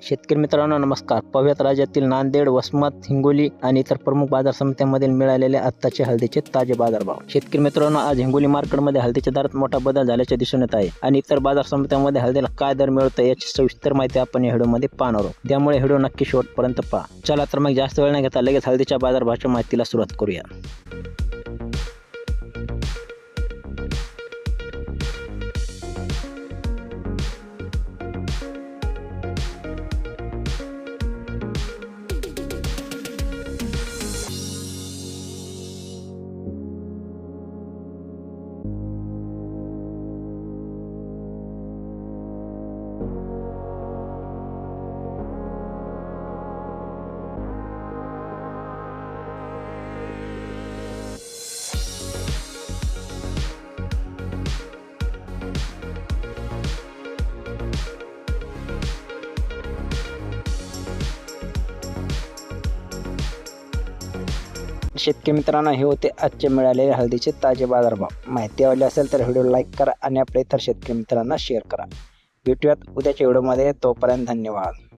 शेतकरी मित्रांनो नमस्कार. पाहूयात राज्यातील नांदेड, वसमत, हिंगोली आणि इतर प्रमुख बाजार समित्यांमधील मिळालेले आत्ताचे हळदीचे ताजे बाजारभाव. शेतकरी मित्रांनो, आज हिंगोली मार्केटमध्ये हळदीच्या दरात मोठा बदल झाल्याचे दिसून येत आहे आणि इतर बाजार समित्यांमध्ये हळदीला काय दर मिळतो याची सविस्तर माहिती आपण या व्हिडिओमध्ये पाहणार आहोत. त्यामुळे व्हिडिओ नक्की शेवटपर्यंत पहा. चला तर मग जास्त वेळ न घेता लगेच हळदीच्या बाजारभावाच्या माहितीला सुरुवात करूया. शेतकरी मित्रांनो, हे होते आजचे मिळालेले हळदीचे ताजे बाजारभाव. माहिती आवडली असेल तर व्हिडिओ लाईक करा आणि आपल्या इतर शेतकरी मित्रांना शेअर करा. भेटूयात उद्याच्या व्हिडिओमध्ये. तोपर्यंत धन्यवाद.